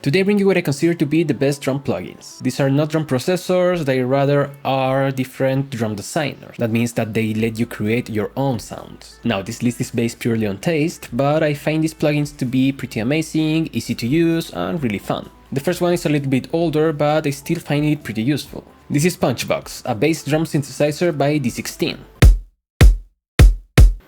Today I bring you what I consider to be the best drum plugins. These are not drum processors, they rather are different drum designers. That means that they let you create your own sounds. Now this list is based purely on taste, but I find these plugins to be pretty amazing, easy to use and really fun. The first one is a little bit older, but I still find it pretty useful. This is Punchbox, a bass drum synthesizer by D16.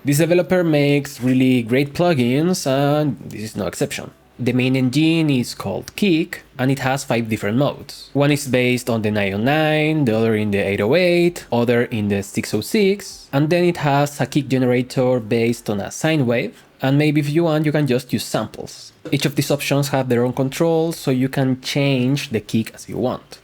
This developer makes really great plugins and this is no exception. The main engine is called Kick and it has 5 different modes. One is based on the 909, the other in the 808, other in the 606, and then it has a kick generator based on a sine wave, and maybe if you want you can just use samples. Each of these options have their own controls, so you can change the kick as you want.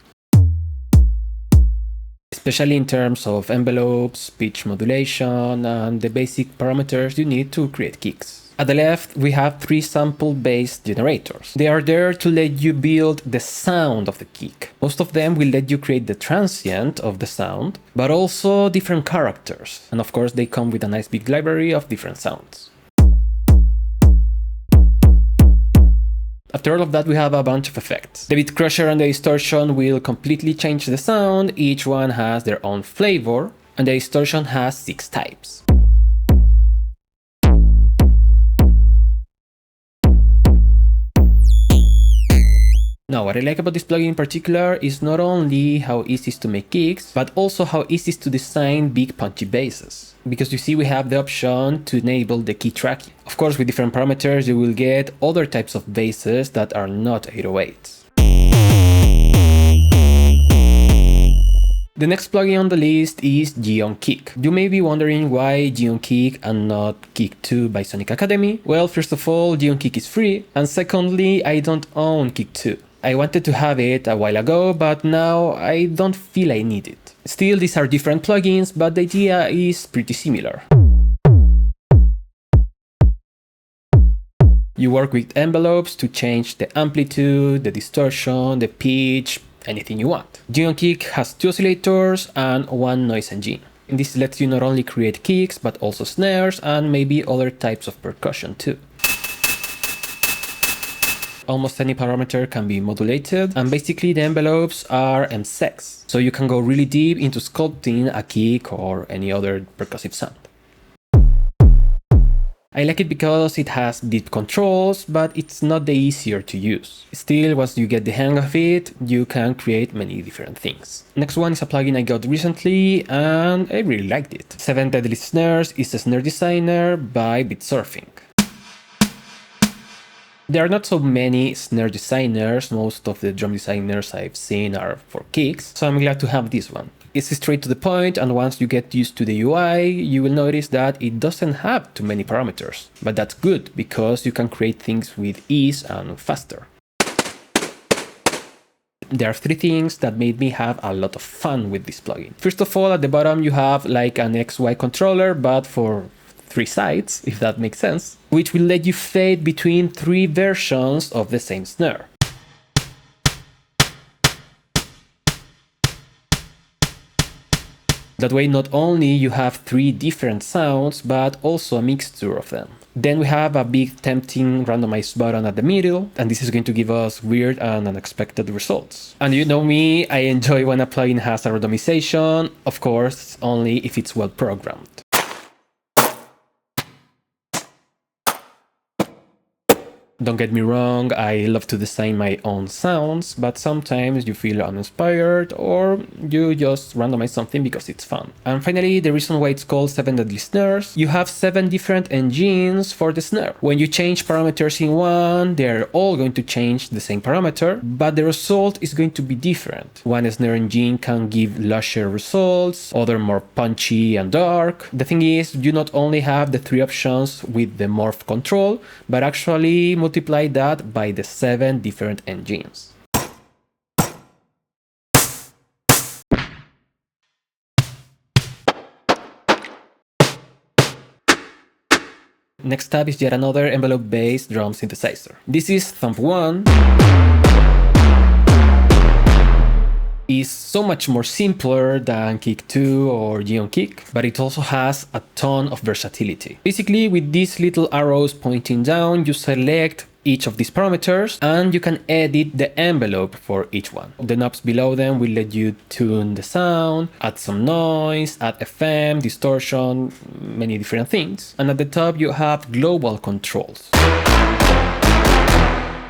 Especially in terms of envelopes, pitch modulation, and the basic parameters you need to create kicks. At the left, we have 3 sample-based generators. They are there to let you build the sound of the kick. Most of them will let you create the transient of the sound, but also different characters. And of course, they come with a nice big library of different sounds. After all of that, we have a bunch of effects. The beat crusher and the distortion will completely change the sound. Each one has their own flavor, and the distortion has 6 types. Now, what I like about this plugin in particular is not only how easy it is to make kicks, but also how easy it is to design big punchy basses. Because you see we have the option to enable the key tracking. Of course, with different parameters you will get other types of basses that are not 808s. The next plugin on the list is G on Kick. You may be wondering why G on Kick and not Kick 2 by Sonic Academy. Well, first of all, G on Kick is free, and secondly, I don't own Kick 2. I wanted to have it a while ago, but now I don't feel I need it. Still, these are different plugins, but the idea is pretty similar. You work with envelopes to change the amplitude, the distortion, the pitch, anything you want. G on Kick has 2 oscillators and 1 noise engine. And this lets you not only create kicks, but also snares and maybe other types of percussion too. Almost any parameter can be modulated, and basically the envelopes are MSECs, so you can go really deep into sculpting a kick or any other percussive sound. I like it because it has deep controls, but it's not the easier to use. Still, once you get the hang of it, you can create many different things. Next one is a plugin I got recently, and I really liked it. 7 Deadly Snares is a snare designer by Bitsurfing. There are not so many snare designers, most of the drum designers I've seen are for kicks, so I'm glad to have this one. It's straight to the point, and once you get used to the UI, you will notice that it doesn't have too many parameters. But that's good, because you can create things with ease and faster. There are 3 things that made me have a lot of fun with this plugin. First of all, at the bottom you have like an XY controller, but for 3 sides, if that makes sense, which will let you fade between 3 versions of the same snare. That way not only you have 3 different sounds, but also a mixture of them. Then we have a big tempting randomized button at the middle, and this is going to give us weird and unexpected results. And you know me, I enjoy when a plugin has a randomization, of course, only if it's well programmed. Don't get me wrong, I love to design my own sounds, but sometimes you feel uninspired or you just randomize something because it's fun. And finally, the reason why it's called 7 Deadly Snares, you have 7 different engines for the snare. When you change parameters in one, they're all going to change the same parameter, but the result is going to be different. One snare engine can give lusher results, other more punchy and dark. The thing is, you not only have the 3 options with the morph control, but actually multiply that by the 7 different engines. Next up is yet another envelope-based drum synthesizer. This is Thump 1. is so much more simpler than Kick 2 or G on Kick, but it also has a ton of versatility. Basically, with these little arrows pointing down, you select each of these parameters, and you can edit the envelope for each one. The knobs below them will let you tune the sound, add some noise, add FM, distortion, many different things. And at the top you have global controls.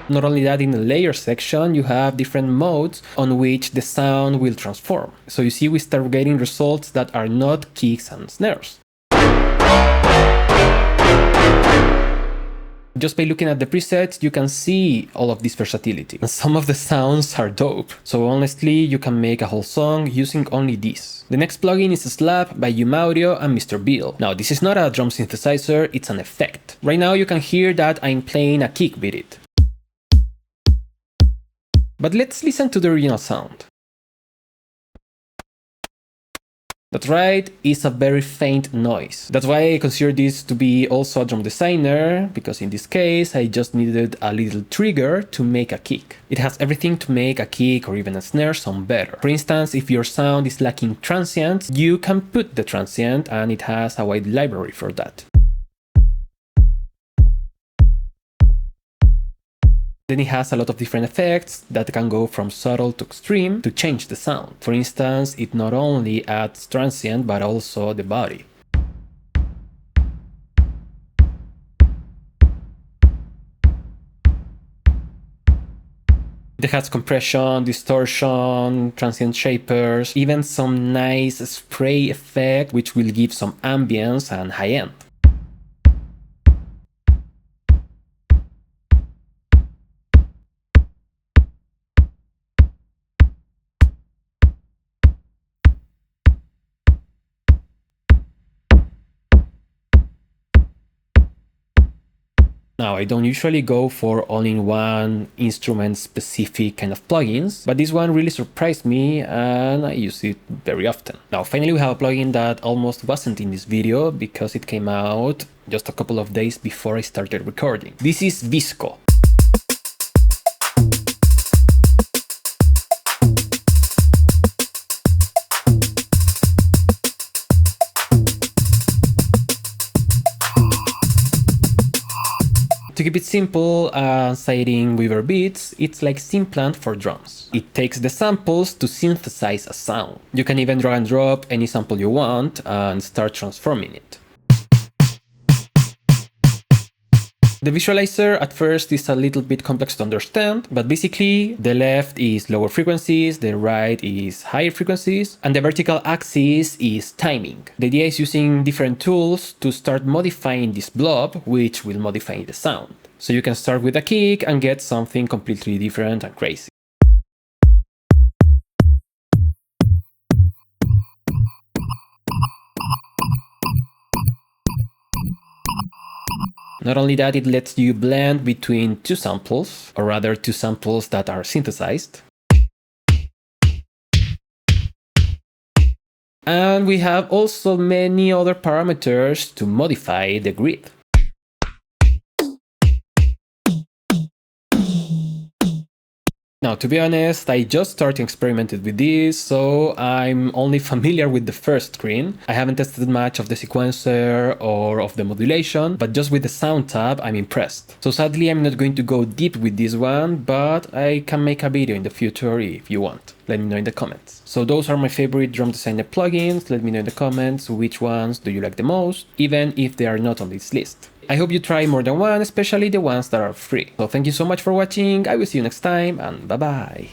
Not only that, in the layer section you have different modes on which the sound will transform. So you see we start getting results that are not kicks and snares. Just by looking at the presets, you can see all of this versatility. And some of the sounds are dope. So honestly, you can make a whole song using only this. The next plugin is Slap by Audio and Mr. Bill. Now, this is not a drum synthesizer, it's an effect. Right now you can hear that I'm playing a kick with it. But let's listen to the original sound. That's right, it's a very faint noise. That's why I consider this to be also a drum designer, because in this case I just needed a little trigger to make a kick. It has everything to make a kick or even a snare sound better. For instance, if your sound is lacking transients, you can put the transient and it has a wide library for that. Then it has a lot of different effects that can go from subtle to extreme to change the sound. For instance, it not only adds transient but also the body. It has compression, distortion, transient shapers, even some nice spray effect which will give some ambience and high end. Now, I don't usually go for all-in-one instrument-specific kind of plugins, but this one really surprised me and I use it very often. Now, finally we have a plugin that almost wasn't in this video because it came out just a couple of days before I started recording. This is Visco. To keep it simple and citing Weaver beats, it's like Simplant for drums. It takes the samples to synthesize a sound. You can even drag and drop any sample you want and start transforming it. The visualizer at first is a little bit complex to understand, but basically the left is lower frequencies, the right is higher frequencies, and the vertical axis is timing. The idea is using different tools to start modifying this blob, which will modify the sound. So you can start with a kick and get something completely different and crazy. Not only that, it lets you blend between two samples, or rather two samples that are synthesized. And we have also many other parameters to modify the grid. Now, to be honest, I just started experimenting with this, so I'm only familiar with the first screen. I haven't tested much of the sequencer or of the modulation, but just with the sound tab, I'm impressed. So sadly, I'm not going to go deep with this one, but I can make a video in the future if you want. Let me know in the comments. So those are my favorite drum designer plugins. Let me know in the comments which ones do you like the most, even if they are not on this list. I hope you try more than one, especially the ones that are free. So thank you so much for watching, I will see you next time, and bye bye!